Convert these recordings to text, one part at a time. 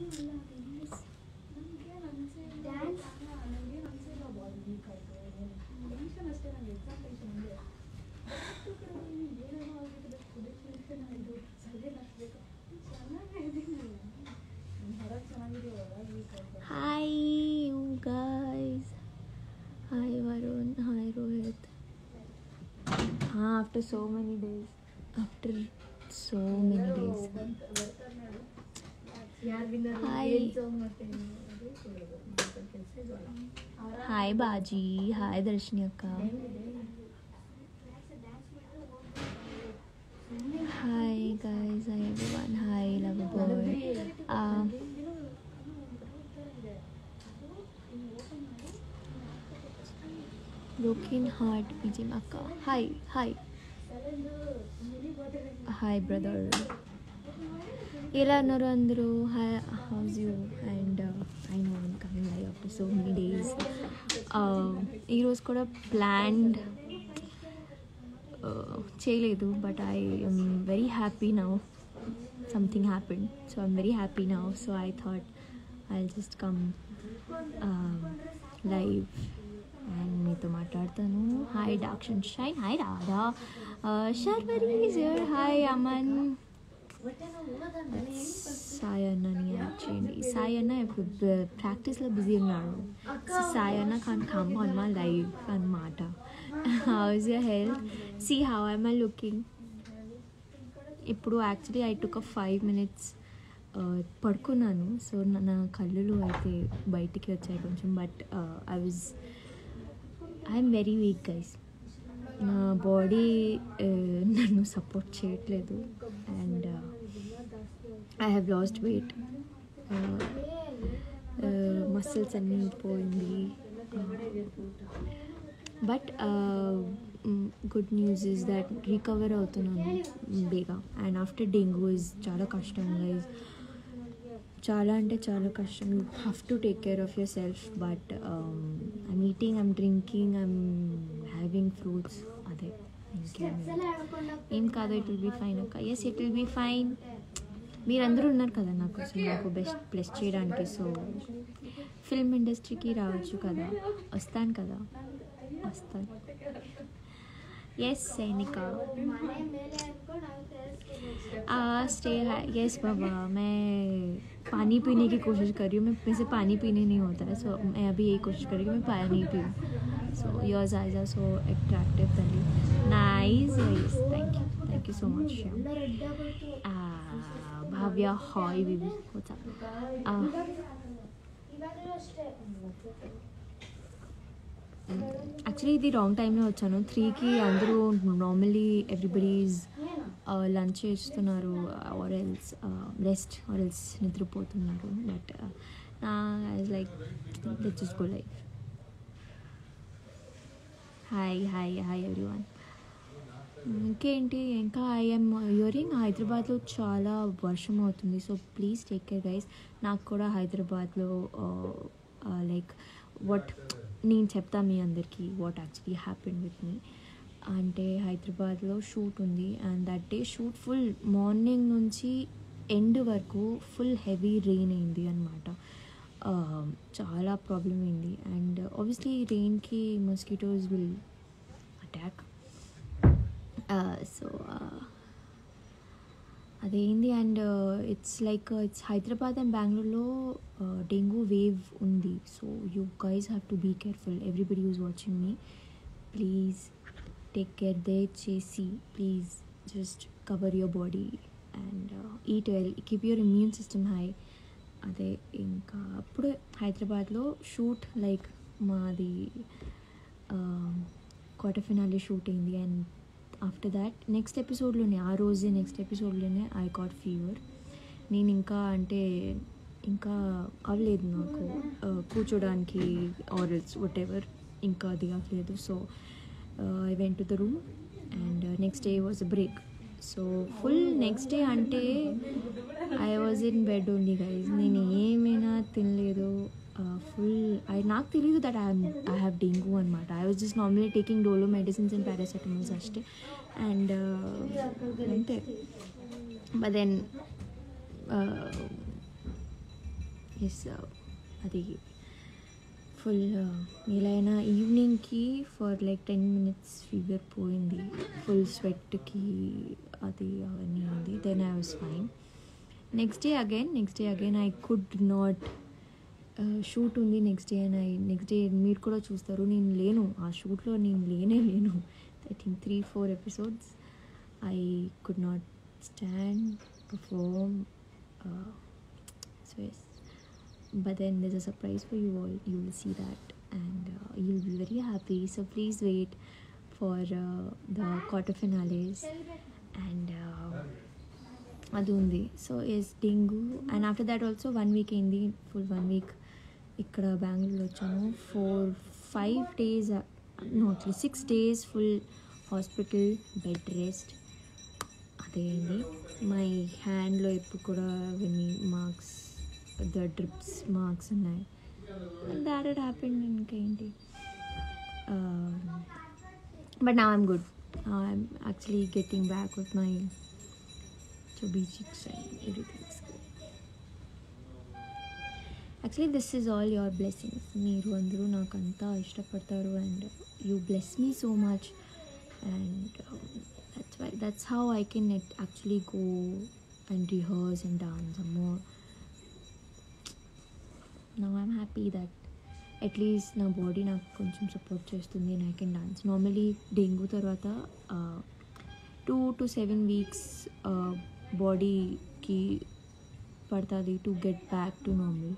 Hi you guys. Hi Varun. Hi Rohit. After so many days. Hi. Hi Baji. Hi Darshini Akka. Hi guys. Hi everyone. Hi Loverboy. Broken Heart BJ Akka. Hi. Hi brother. ఎలా ఉన్నారు అందరూ? Hi, house you? And I no I'm coming live after so many days. ఈరోజు కూడా planned చేయలేదు, but I M very happy now. Something happened, so I'm very happy now. So I thought I just come live and మీతో మాట్లాడతాను. Hi dark sunshine. Hi Radha. Sharvari is here. Hi Aman. Sai అన్నని add చేయండి. సాయి అన్న ఇప్పుడు ప్రాక్టీస్లో busy ఉన్నాడు. సాయి అన్న can come on my live అన్నమాట. How is your health? See how I'm I looking. ఇప్పుడు యాక్చువల్లీ ఐ టుక్ 5 minutes పడుకున్నాను. సో నా కళ్ళు అయితే బయటికి వచ్చాయి కొంచెం. But I'm very weak guys. నా బాడీ నన్ను సపోర్ట్ చేయట్లేదు. And I have lost weight. Muscles అన్నీ పోయింది. But good news is that recover అవుతున్నాను బేగా. అండ్ ఆఫ్టర్ డెంగ్యూ ఇస్ చాలా కష్టం గైస్. చాలా అంటే చాలా కష్టం. You have to take care of yourself. But I'm eating, I'm drinking, I'm having fruits. అదే ఏం కాదు. ఇట్ విల్ బీ ఫైన్ అక్క. Yes, it will be fine. మీరందరూ ఉన్నారు కదా నాకు బెస్ట్ ప్లస్ చేయడానికి. సో ఫిల్మ్ ఇండస్ట్రీకి రావచ్చు కదా, వస్తాను. ఎస్ సైనిక. स्टे है. यस बाबा, मैं पानी पीने की कोशिश कर रही हूँ. मैं से पानी पीने नहीं होता है. सो मैं अभी यही कोशिश कर रही हूँ कि मैं पानी पीऊँ. So yours eyes are so attractive तली. Nice. Thank you so much. Bhavya hi baby, what's up? Actually ఇది రాంగ్ టైంలో వచ్చాను. 3కి అందరూ నార్మలీ ఎవ్రీబడీస్ లంచ్ చేస్తున్నారు, or else rest, or else నిద్రపోతున్నారు. But I was like let's just go live. Hi everyone. ఇంకేంటి, ఇంకా ఐఎమ్ హియరింగ్ హైదరాబాద్లో చాలా వర్షం అవుతుంది. So please take care guys. నాకు కూడా హైదరాబాద్లో లైక్ నేను చెప్తా మీ అందరికీ what actually happened with me. అంటే హైదరాబాద్లో షూట్ ఉంది. And that day shoot full morning నుంచి ఎండ్ వరకు ఫుల్ హెవీ రెయిన్ అయింది అనమాట. చాలా ప్రాబ్లం అయింది. అండ్ ఆబ్వియస్లీ రెయిన్కి మస్కిటోస్ విల్ అటాక్. సో అదేంది. అండ్ ఇట్స్ హైదరాబాద్ అండ్ బెంగళూరులో డెంగ్యూ వేవ్ ఉంది. So you guys have to be careful. Everybody who's watching me, please take care. దయచేసి please just cover your body and eat well, keep your immune system high. అదే ఇంకా అప్పుడు హైదరాబాద్లో shoot like మాది quarter finale shoot అయింది. And after that next ఎపిసోడ్లోనే I got fever. నేను ఇంకా అవ్వలేదు నాకు కూర్చోడానికి, ఆరల్స్ వాట్ ఎవర్, ఇంకా అది అవ్వలేదు. So I went to the room and next day was a break. So full next day అంటే I was in bed only guys. నేను ఏమైనా తినలేదు. నాకు తెలియదు దట్ ఐ హ్యావ్ డెంగ్యూ అనమాట. I was just normally taking dolo medicines and paracetamols అಷ್ಟೇ. And అంతే. But then his అది ఫుల్ ఎలా అయినా ఈవినింగ్కి ఫర్ లైక్ 10 minutes ఫీవర్ పోయింది, ఫుల్ స్వెట్కి అది అవన్నీ ఉంది. Then I was fine. Next day again I could not shoot ఉంది నెక్స్ట్ డే మీరు కూడా చూస్తారు. నేను లేను ఆ షూట్లో, నేను లేను. I think 3-4 episodes I could not stand, perform. So yes, but then there's a surprise for you all. You will see that and you'll be very happy. So please wait for the quarter finales and అది ఉంది. So yes dengue and after that also 1 week అయింది, full 1 week ఇక్కడ బెంగళూరులో వచ్చాను. 4-5 days, no 6 days full hospital bed rest. అదే అండి my హ్యాండ్లో ఎప్పుడు కూడా అవన్నీ మార్క్స్, ద డ్రిప్స్ మార్క్స్ ఉన్నాయి. That it happened. ఇంకేంటి, but now I'm good. I'm actually getting back with my chubby cheeks and everything's good. Actually this is all your blessings. మీరు అందరూ నాకు అంతా ఇష్టపడతారు and you bless me so much and that's how I can actually go and rehearse and dance some more. Now I'm happy that at least నా body నాకు కొంచెం support చేస్తుంది and I can dance. Normally dengue తర్వాత 2 to 7 weeks బాడీకి పడుతుంది to get back to normal.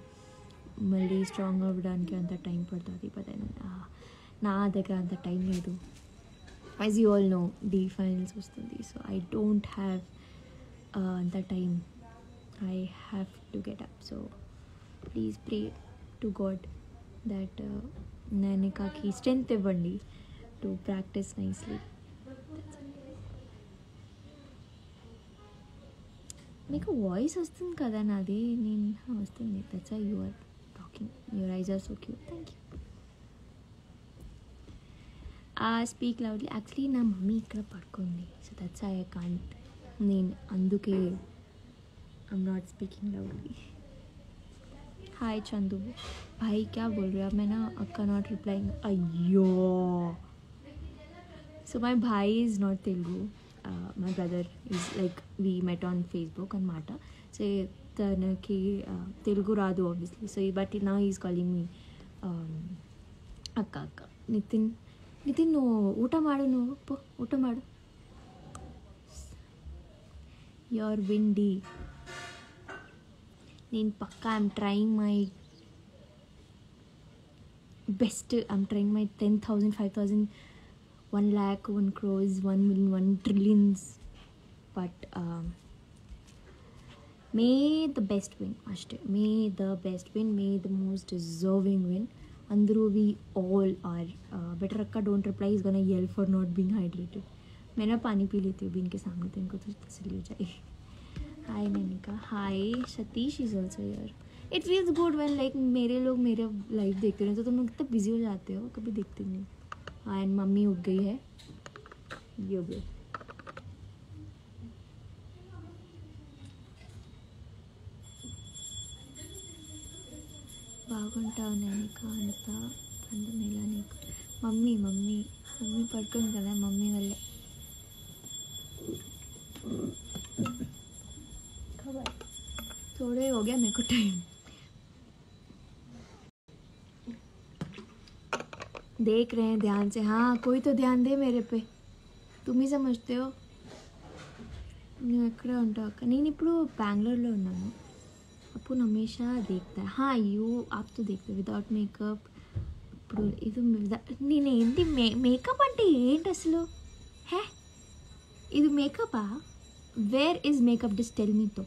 మళ్ళీ strong అవ్వడానికి అంత టైం పడుతుంది. బట్ నా దగ్గర అంత టైం లేదు. As you all know the finals వస్తుంది. సో ఐ డోంట్ హ్యావ్ అంత time. I have to get up. So please pray to God that నైనికాకి స్ట్రెంగ్త్ ఇవ్వండి టు ప్రాక్టీస్ నైస్లీ. మీకు వాయిస్ వస్తుంది కదా నాది, నేను వస్తుంది. That's why you are talking. Your eyes are so cute. Thank you. Speak loudly. Actually నా mummy ఇక్కడ పడుకుంది. So that's I can't. నేను అందుకే ఐఎమ్ నాట్ స్పీకింగ్ లౌడ్లీ. हाय चंदू भाई, क्या बोल रहे हो आप? मैं ना अक्का नॉट रिप्लाइंग. अयो. So my bhai is not Telugu. My brother is like, we met on Facebook on Mata. So tanaki Telugu radu obviously. So but now he is calling me akka. Nitin no ಊಟ ಮಾಡು, no po ಊಟ ಮಾಡು. You're windy. నేను పక్కా I'm trying my best. I'm trying my 10,000, 5,000, 1 lakh, 1 crores, 1 million, 1 trillions. But may the best win. అಷ್ಟే. May the best win. May the most deserving win. Andru we all are. Better akka don't reply. He's gonna yell for not being hydrated. मैंने पानी P लेती हूँ इनके सामने, तो इनको तो तसल्ली हो जाएगी. Hi Nainika. Hi Satish is also here. It feels good when like मेरे लोग मेरे लाइफ देखते रहते हो, तो तुम लोग कितना बिजी हो जाते हो, कभी देखते नहीं. हाँ एंड मम्मी उठ गई है. ये हो गया. బాగుంటావు నైనికా అంతా పండుమేలా నీకు. మమ్మీ మమ్మీ మమ్మీ పడుకుంది కదా, మమ్మీ వల్లే. थोड़े हो गया मेरे को टाइम. देख रहे हैं ध्यान से. हाँ कोई तो ध्यान दे मेरे पे. तुम ही समझते हो. నువ్వు ఎక్కడే ఉంటావు అక్క? నేను ఇప్పుడు బెంగళూరులో ఉన్నాను. అప్పుడు హమేషా దేఖ్తా. హా యూ ఆప్ తో దేఖ్తా వితౌట్ మేకప్. ఇప్పుడు ఇది నేను ఏంటి మేకప్ అంటే ఏంటి అసలు? హే ఇది మేకపా? Where is makeup? Just tell me తో.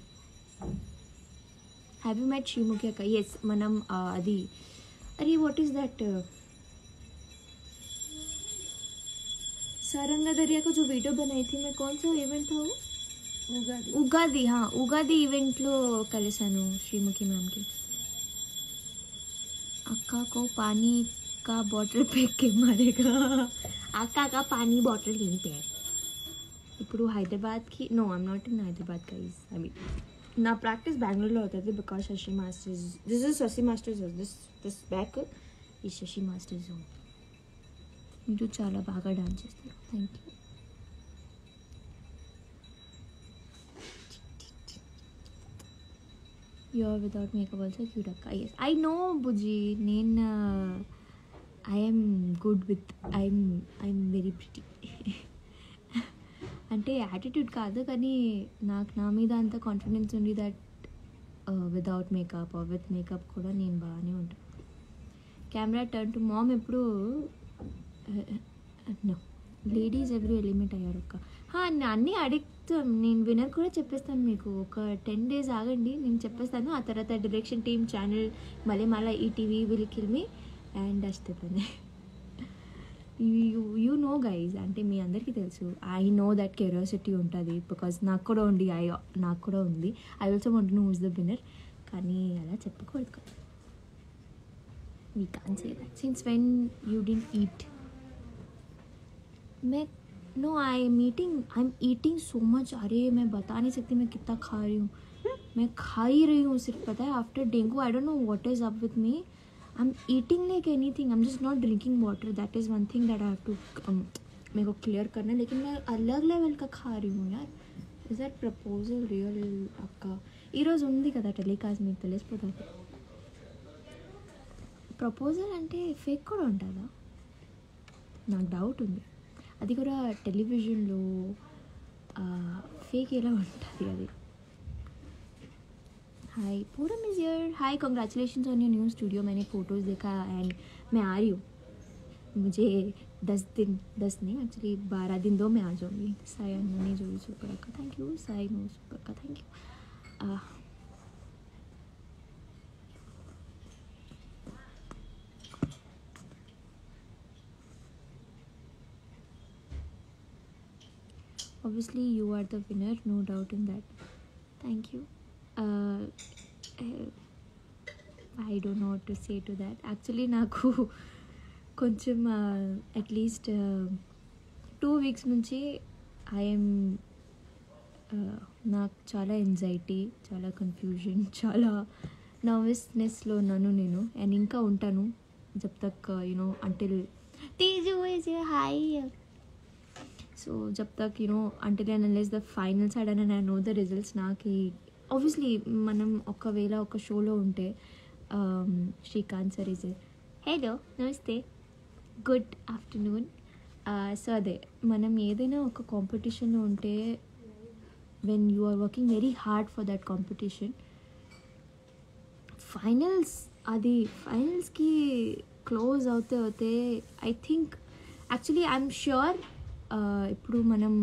हैव यू मेट श्रीमुखी अक्का? येस మనం అది अरे व्हाट इज दैट सारंगा दरिया का जो वीडियो बनाई थी मैं, कौन सा इवेंट था वो? उगादी. हाँ उगादी ఈవెంట్లో కలిసాను श्रीमुखी मैम की. अक्का को पानी का बॉटल फेंक के मारेगा. अक्का का पानी बॉटल यहीं पे है. ఇప్పుడు హైదరాబాద్కి. No I'm not in Hyderabad guys. I mean నా ప్రాక్టీస్ బెంగళూరులో అవుతుంది because Shashi masters this is Shashi masters this back ఈ శశి మాస్టర్స్ మీరు చాలా బాగా డాన్స్ చేస్తారు. Thank you. You're without makeup also cute akka. Yes, I know Buji. I am good with. I'm very pretty. అంటే attitude కాదు కానీ నాకు నా మీద అంత కాన్ఫిడెన్స్ ఉంది that without makeup or with makeup కూడా నేను బాగానే ఉంటాను. కెమెరా టర్న్ టు మామ్ ఎప్పుడు నో లేడీస్ ఎవరు ఎలిమెంట్ అయ్యారు అక్క. అన్నీ అడిక్తాం. నేను వినర్ కూడా చెప్పేస్తాను మీకు. ఒక 10 days ఆగండి, నేను చెప్పేస్తాను. ఆ తర్వాత డైరెక్షన్ టీమ్ ఛానల్ మళ్ళీ ETV will kill me and అష్టపని యూ నో గైజ్. అంటే మీ అందరికీ తెలుసు. ఐ నో దట్ క్యూరియాసిటీ ఉంటుంది బికాజ్ నాకు కూడా ఉంది. I also want to know who's the winner. కానీ అలా చెప్పకూడదు కదా. We can't say that. Since when you didn't eat No, I'm eating so much. अरे मैं बता नहीं सकती मैं कितना खा रही हूँ. मैं खा ही रही हूँ सिर्फ. पता है after dengue I don't know what is up with me. I'm eating like anything. I'm just not drinking water. That is one thing that I have to मेरे को क्लियर करना है. लेकिन मैं अलग लेवल का खा रही हूँ यार. Is that proposal real आपका? ఈ రోజు ఉంది కదా టెలికాస్ట్, మీకు తెలిసిపోతుంది. ప్రపోజల్ అంటే ఫేక్ కూడా ఉంటుందా? నాకు డౌట్ ఉంది. అది కూడా టెలివిజన్లో फेक ఎలా ఉంటుంది అది. Hi Puram is here. Hi congratulations on your new studio. मैंने फ़ोटोज़ देखा एंड मैं आ रही हूँ. मुझे 10 नहीं एक्चुअली 12 दिन दो मैं आ जाऊँगी. साई अन्ना ने जो सुपर का थैंक यू. साई नो सुपर का thank you. Obviously you are the winner, no doubt in that. Thank you. I don't know what to say to that. Actually నాకు కొంచెం అట్లీస్ట్ 2 weeks నుంచి ఐఎమ్ నాకు చాలా ఎంజైటీ, చాలా కన్ఫ్యూజన్, చాలా నర్వస్నెస్లో ఉన్నాను నేను. అండ్ ఇంకా ఉంటాను జబ్ తక్ you know until Teju is hi. So జబ్ తక్ you know until and unless the finals are done and I know the results. నాకు ఆబ్వియస్లీ మనం ఒకవేళ ఒక షోలో ఉంటే శ్రీకాంత్ సార్ ఇస్ హలో నమస్తే గుడ్ ఆఫ్టర్నూన్. సో అదే మనం ఏదైనా ఒక కాంపిటీషన్లో ఉంటే when you are working very hard for that competition, ఫైనల్స్కి క్లోజ్ అవుతే I think actually I'm sure ఇప్పుడు మనం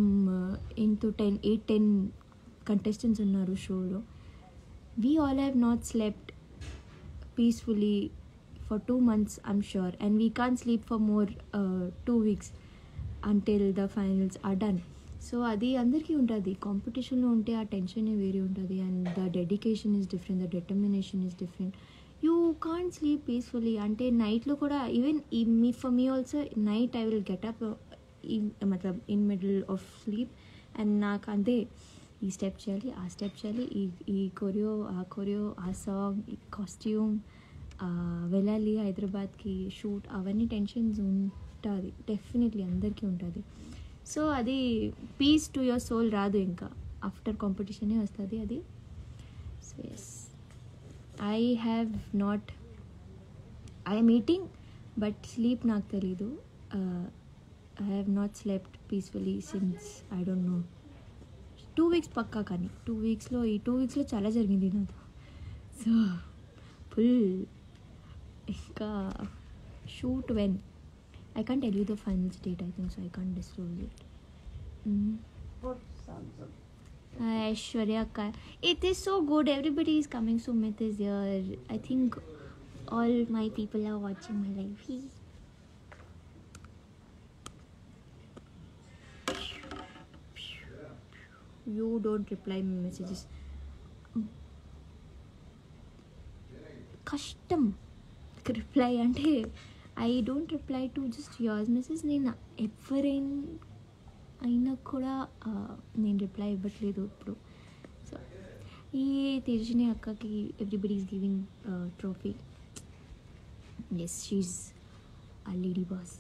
ఇంటూ 8-10 కంటెస్టెంట్స్ ఉన్నారు షోలో. We all have not slept peacefully for 2 months I'm sure, and we can't sleep for more 2 weeks until the finals are done. So అది అందరికీ ఉంటుంది. కాంపిటీషన్లో ఉంటే ఆ టెన్షన్ వేరే ఉంటుంది and the dedication is different, the determination is different. You can't sleep peacefully. అంటే నైట్లో కూడా even for me also night I will get up మతలబ్ in middle of sleep and నాకు అంతే ఈ స్టెప్ చేయాలి, ఆ స్టెప్ చేయాలి, ఈ కొరియో ఆ సాంగ్, ఈ కాస్ట్యూమ్, వెళ్ళాలి హైదరాబాద్కి షూట్, అవన్నీ టెన్షన్స్ ఉంటుంది డెఫినెట్లీ అందరికీ ఉంటుంది. సో అది పీస్ టు యువర్ సోల్ రాదు, ఇంకా ఆఫ్టర్ కాంపిటీషనే వస్తుంది అది. So yes I'm eating but sleep నాకు తెలీదు. I have not slept peacefully since I don't know 2 weeks పక్కా. కానీ 2 weeksలో ఈ 2 weeksలో చాలా జరిగింది నాతో. సో ఫుల్ ఇంకా shoot when I can't tell you the finals date, I think, so I can't disclose it. Aishwarya Kai, it is so good, everybody is coming. Sumit is here. I think all my people are watching my live. You don't reply my messages. కష్టం reply అంటే I don't reply to just yours message. నేను ఎవరైనా కూడా నేను reply ఇవ్వట్లేదు ఇప్పుడు. So ఈ తెరిచిన అక్కకి everybody is giving trophy. Yes, she a lady boss.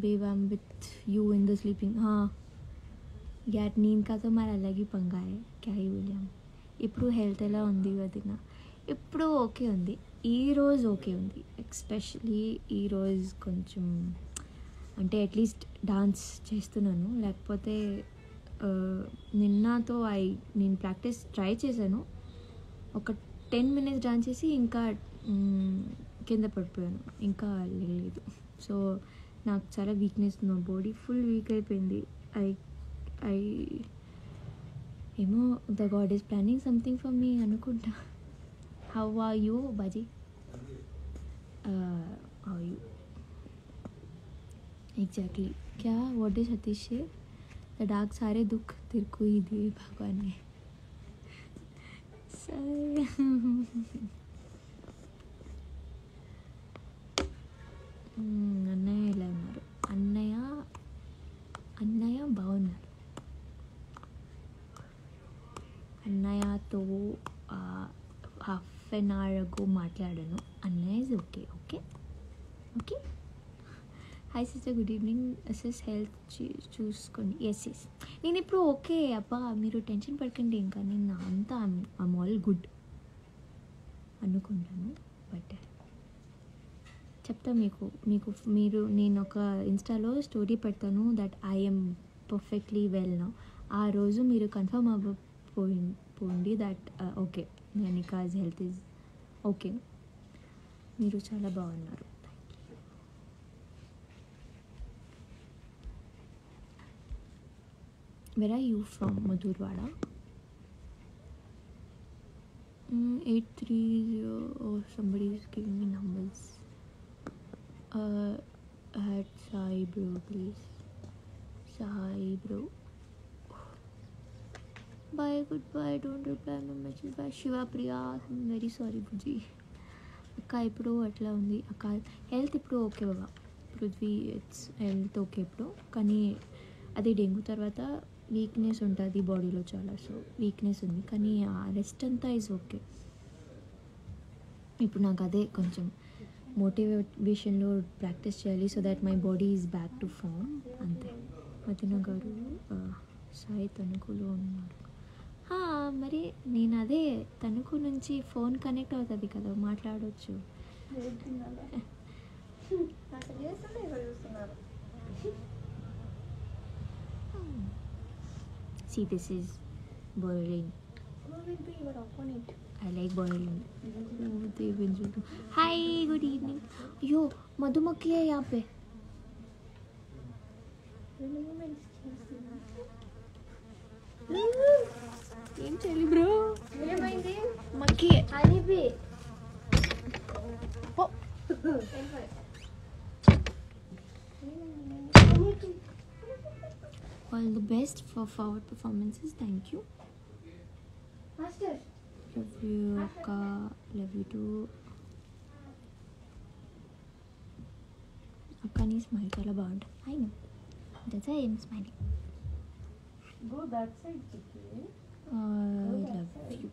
Babe, I'm with you in the sleeping. हाँ यार, नींद का तो हमारा अलग ही पंगा है. क्या ही बोले हम. ఇప్పుడు హెల్త్ ఎలా ఉంది వదిన? ఇప్పుడు ఓకే ఉంది. ఈరోజు ఓకే ఉంది. ఎస్పెషలీ ఈరోజు కొంచెం అంటే అట్లీస్ట్ డాన్స్ చేస్తున్నాను. లేకపోతే నిన్నతో నేను ప్రాక్టీస్ ట్రై చేశాను. ఒక 10 minutes డాన్స్ చేసి ఇంకా కింద పడిపోయాను, ఇంకా లేదు. సో నాకు చాలా వీక్నెస్, నా బాడీ ఫుల్ వీక్ అయిపోయింది. ఐ ఏమో the God is planning something for me అనుకుంటా. హౌ ఆర్ యూ బాజీ? How you exactly? क्या व्हाट इज सतीश से द डार्क सारे दुख तेरे को ही दिए भगवान ने. అన్నయ్య ఇలా ఉన్నారు. అన్నయ్య బాగున్నారు. అన్నయ్యతో హాఫ్ అన్ అవర్ అగో మాట్లాడాను. అన్నయ్య is okay. Okay okay. Hi sister, good evening. Sis health చూసుకోండి. ఎస్ ఎస్, నేను ఇప్పుడు ఓకే అబ్బా, మీరు టెన్షన్ పడకండి. ఇంకా నేను అంతా ఐమ్ ఆల్ గుడ్ అనుకుంటాను. బట్ చెప్తా మీరు నేను ఒక ఇన్స్టాలో స్టోరీ పెడతాను that I'm perfectly well now. ఆ రోజు మీరు కన్ఫర్మ్ అవ్వపోండి దట్ ఓకే నికాజ్ హెల్త్ ఈజ్ ఓకే. మీరు చాలా బాగున్నారు. Where are you from? Madhurwada. 830. Oh, somebody is giving me numbers. At Sai bro, please. Sai bro. Bye, goodbye. Don't reply my message. Bye, Shiva Priya. I'm very sorry, Buji. అక్క ఇప్పుడు అట్లా ఉంది. అక్క health ఇప్పుడు okay Baba. Prithvi it's health okay ఇప్పుడు. కానీ అది dengue తర్వాత వీక్నెస్ ఉంటుంది బాడీలో చాలా. సో వీక్నెస్ ఉంది, కానీ ఆ రెస్ట్ అంతా ఈజ్ ఓకే. ఇప్పుడు నాకు అదే కొంచెం మోటివేషన్లో ప్రాక్టీస్ చేయాలి so that my body is back to form. అంతే. మతిన గారు సాయి తణుకులో ఉన్నారు. మరి నేను అదే తణుకు నుంచి ఫోన్ కనెక్ట్ అవుతుంది కదా, మాట్లాడవచ్చు. See, this is Borelin. Who will be your opponent? I like Borelin. Hi, good evening. Yo, मधुमक्खी है यहाँ पे. ఏం చేయాలి బ్రో? ఏమైంది? మక్కి honey bee. All the best for forward performances. Thank you. Master. Love you, Akka. Love you too. Akka నీ smile చాలా బాగుంటుంది. I know. That's why I'm smiling. Go that side, Chicky. I love you.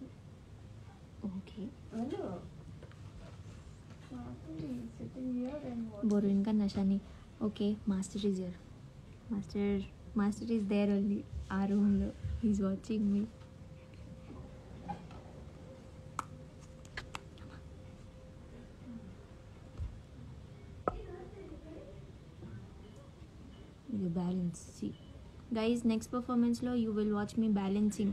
Okay. Hello. Sitting here and watching. Borrowing का नशा नहीं. Okay, master is here. Master is there only. Our room. He's watching me. You balance. See, guys, next performance lo you will watch me balancing.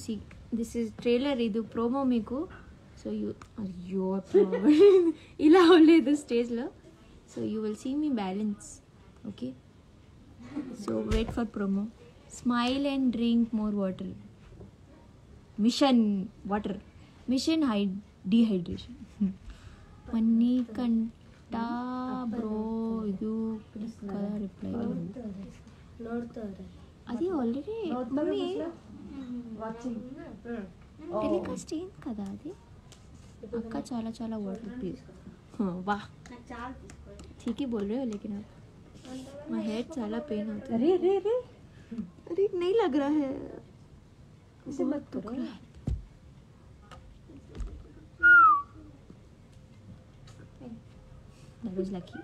See, this is trailer. Idu promo meeku. So your promo. Ila avaledu stage lo. So you will see me balance. Okay. So wait for promo. Smile and drink more water. Mission water. Mission dehydration. Manni kanta bro idu kada reply. ನೋಡ್ತಾರೆ. అది already mummy watching. Telecast ఏం కదా అది. అక్క చాలా చాలా water please. वाह ठीक ही बोल रहे हो, लेकिन आप माय हेड साला पेन होता है. अरे नहीं लग रहा है. इसे मत करो. That was lucky.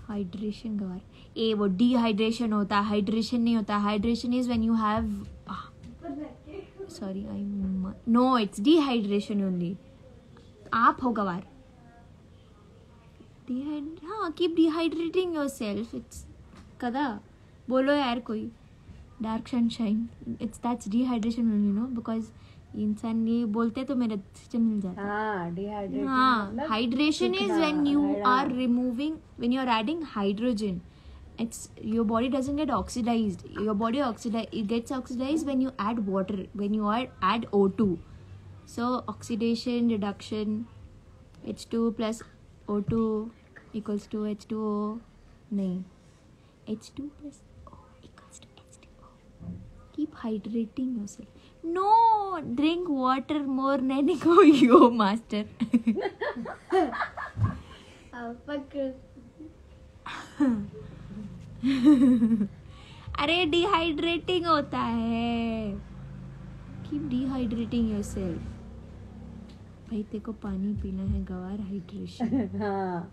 हाइड्रेशन गवार ए वो डिहाइड्रेशन होता है, हाइड्रेशन नहीं होता. Hydration is when you have sorry I know it's dehydration only. आप हो गवार. हाँ keep dehydrating yourself. It's कदा बोलो यार कोई. Dark sunshine it's that's dehydration only no because इंसान ये बोलते तो मेरा सिस्टम मिल जाता. हाँ डिहाइड्रेशन. हाँ hydration is when you are removing, when you are adding hydrogen. It's your body doesn't get oxidized. Your body it gets oxidized when you add water, when you add O2. So oxidation reduction, H2 plus O2 equals to H2O. नहीं, H2 plus O equals to H2O. Keep hydrating yourself. No, drink water more. नहीं को यो master. अरे dehydrating होता है. Keep dehydrating yourself. भाई तेरे को पानी पीना है गवार. हाइड्रेशन. हाँ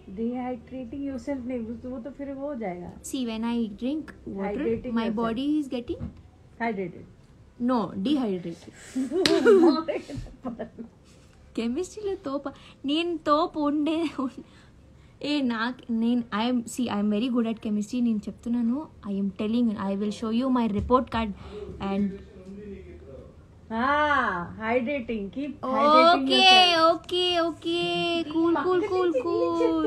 डिहाइड्रेटिंग योरसेल्फ नहीं, वो तो फिर वो हो जाएगा. See when I drink water Hydrating my yourself. Body is getting hydrated. No dehydrated. కెమిస్ట్రీలో తోప నేను తోపు ఉండే ఏ నాకు నేను I'm very good at chemistry. నేను చెప్తున్నాను. I'm telling I will show you my report card and hydrating keep hydrating okay okay cool cool cool cool.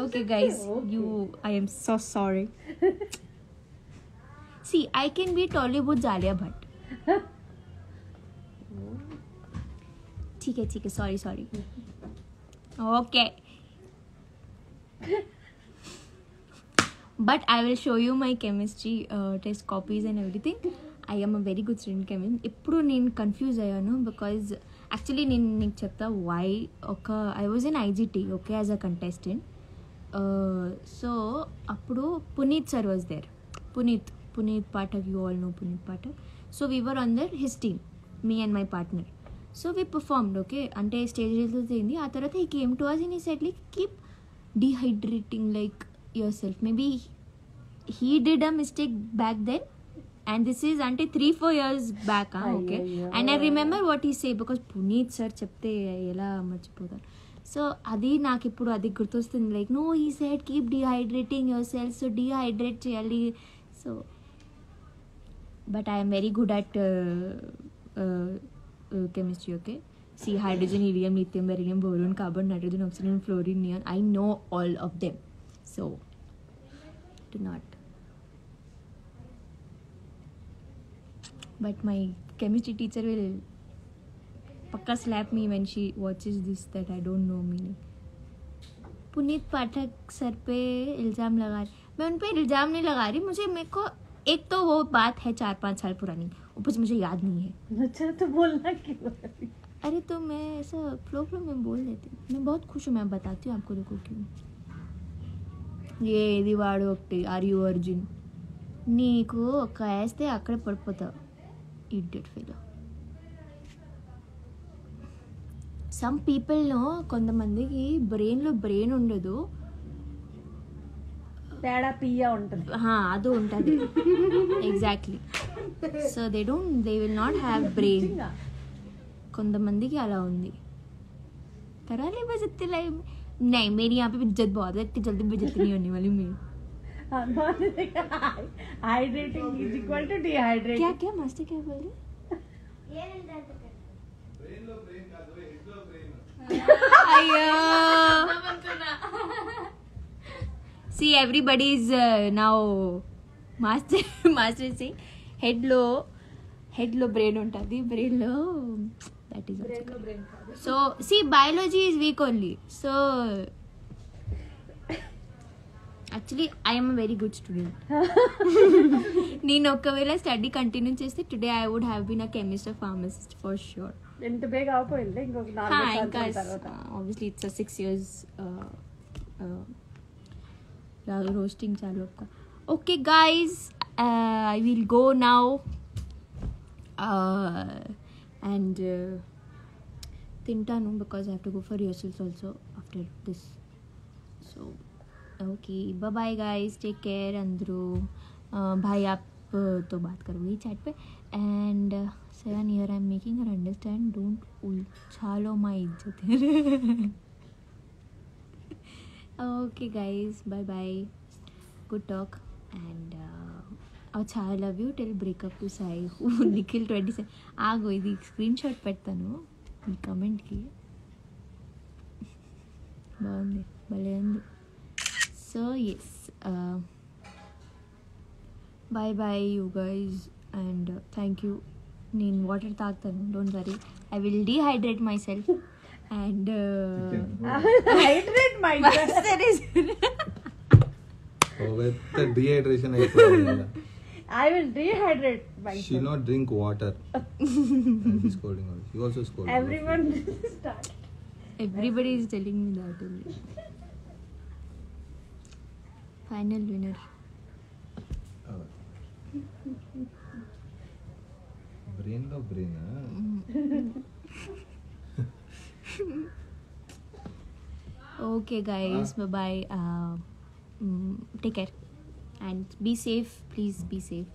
Okay guys you I'm so sorry. See I can be Tollywood Alia Bhatt. ठीक है sorry okay but I will show you my chemistry test copies and everything. I am a very good student chemist. ఇప్పుడు నేను confuse అయ్యాను because actually నేను నీకు చెప్తా why. I was in IGT okay as a contestant. So అప్పుడు Puneet sir was there. Puneet Pathak, you all know Puneet Pathak. So we were under his team, me and my partner. So we performed okay. అంటే stage results అయింది. ఆ తర్వాత he came to us and he said like keep dehydrating like yourself. Maybe he did a mistake back then and this is ante 3-4 years back okay. And I remember what he say because Puneet sir చెప్తే ఎలా మర్చిపోతాను. So అది నాకు ఇప్పుడు అది గుర్తొస్తుంది. Like no he said keep dehydrating yourself. So dehydrate చేయాలి. So but I'm very good at chemistry okay. See hydrogen, helium, lithium, beryllium, boron, carbon, nitrogen, oxygen, fluorine, neon. I know all of them. So do not. But my chemistry teacher will pakka slap me when she watches this that I don't know meaning. Puneet Pathak sir पे इल्ज़ाम लगा रही. मैं उन पे इल्ज़ाम नहीं लगा रही. मेरे को एक तो वो बात है 4-5 साल पुरानी, ऊपर से मुझे याद नहीं है. अच्छा तो बोलना क्यों? अरे तो मैं ऐसा फ्लो में बोल देती हूँ. मैं बहुत खुश हूँ. मैं बताती हूँ आपको. देखो क्यों ये दिवाड़ ఒకటి ఆర్ యు అర్జున్ నీకు ఒక వేస్తే అక్కడే పడిపోతావు. Idiot fellow. సమ్ పీపుల్ను కొంతమందికి బ్రెయిన్లో బ్రెయిన్ ఉండదు, తేడా పియ్య ఉంటుంది. అది ఉంటుంది exactly. So they will not have brain. కొంతమందికి అలా ఉంది. కరాలే బజత్తే లైవ్ नहीं मेरी यहाँ पे इज्जत बहुत है. इतनी जल्दी बेइज्जती नहीं होने वाली मेरी. Hydrating is equal to dehydrating. क्या मास्टर क्या बोल रहे? See everybody is now master say head లో brain ఉంటుంది. brain లో that is also. So see biology is weak only. So actually I'm very good student. నేను ఒకవేళ స్టడీ కంటిన్యూ చేస్తే today I would have been a chemist or pharmacist for sure. ఎంత బేగా ఆపోయింది ఇంకొక 4 ఇంకా సంవత్సరాల తర్వాత. ఆబ్వియస్లీ ఇట్స్ 6 years రోస్టింగ్ చాలు ఒక్క. Okay guys, I will go now and తింటాను because I have to go for rehearsals also after this. So okay bye bye guys, take care. अंदरू भाई आप तो बात करोगे चैट पे. And 7 year I am making her understand. Don't उछालो my इज्जत. Okay guys, bye bye, good talk. And अच्छा I love you till breakup to Sai Nikhil 27. ఆగో ఇది స్క్రీన్ షాట్ పెడతాను ఈ కమెంట్కి. బాగుంది, భలే ఉంది. So yes, bye bye you guys, and thank you. నేను వాటర్ తాగుతాను, don't worry. I will dehydrate my self and hydrate my dehydration అయిపోయింది. I will dehydrate myself. She not drink water. She's scolding her. She also scolding. Everyone start. everybody is telling me that only. Final winner. Brain lo brain. Okay guys, bye bye. Take care and be safe. Please be safe.